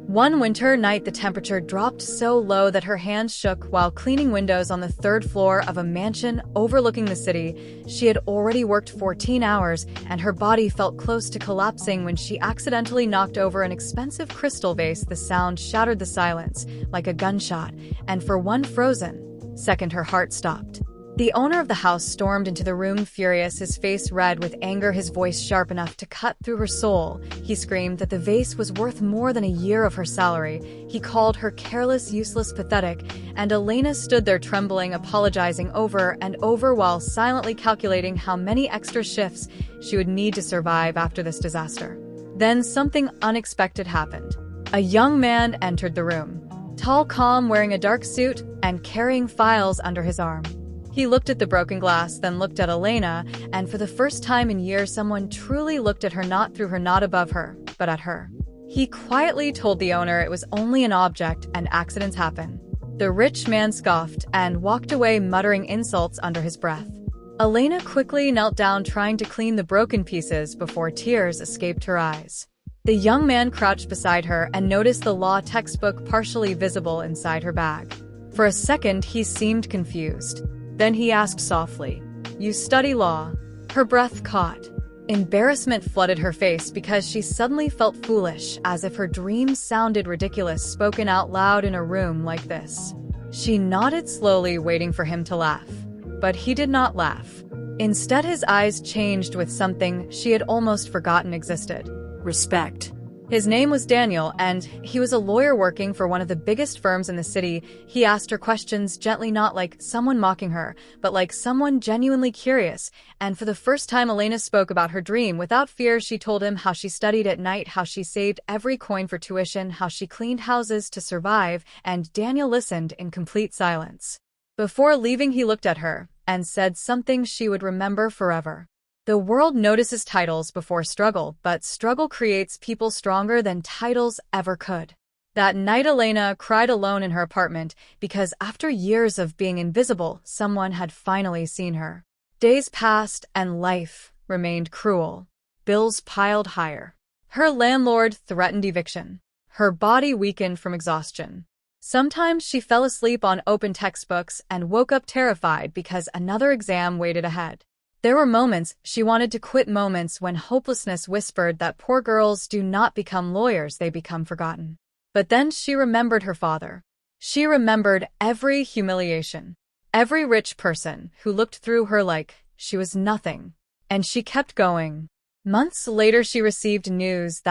One winter night, the temperature dropped so low that her hands shook while cleaning windows on the third floor of a mansion overlooking the city. She had already worked 14 hours, and her body felt close to collapsing when she accidentally knocked over an expensive crystal vase. The sound shattered the silence, like a gunshot, and for one frozen second her heart stopped. The owner of the house stormed into the room, furious, his face red with anger, his voice sharp enough to cut through her soul. He screamed that the vase was worth more than a year of her salary. He called her careless, useless, pathetic, and Elena stood there trembling, apologizing over and over while silently calculating how many extra shifts she would need to survive after this disaster. Then something unexpected happened. A young man entered the room, tall, calm, wearing a dark suit and carrying files under his arm. He looked at the broken glass, then looked at Elena, and for the first time in years, someone truly looked at her, not through her, not above her, but at her. He quietly told the owner it was only an object and accidents happen. The rich man scoffed and walked away, muttering insults under his breath. Elena quickly knelt down, trying to clean the broken pieces before tears escaped her eyes. The young man crouched beside her and noticed the law textbook partially visible inside her bag. For a second, he seemed confused. Then he asked softly, "You study law?" Her breath caught. Embarrassment flooded her face because she suddenly felt foolish, as if her dreams sounded ridiculous spoken out loud in a room like this. She nodded slowly, waiting for him to laugh. But he did not laugh. Instead, his eyes changed with something she had almost forgotten existed: respect. His name was Daniel, and he was a lawyer working for one of the biggest firms in the city. He asked her questions gently, not like someone mocking her, but like someone genuinely curious. And for the first time, Elena spoke about her dream without fear. She told him how she studied at night, how she saved every coin for tuition, how she cleaned houses to survive, and Daniel listened in complete silence. Before leaving, he looked at her and said something she would remember forever. The world notices titles before struggle, but struggle creates people stronger than titles ever could. That night, Elena cried alone in her apartment because after years of being invisible, someone had finally seen her. Days passed and life remained cruel. Bills piled higher. Her landlord threatened eviction. Her body weakened from exhaustion. Sometimes she fell asleep on open textbooks and woke up terrified because another exam waited ahead. There were moments she wanted to quit, moments when hopelessness whispered that poor girls do not become lawyers, they become forgotten. But then she remembered her father. She remembered every humiliation, every rich person who looked through her like she was nothing. And she kept going. Months later, she received news that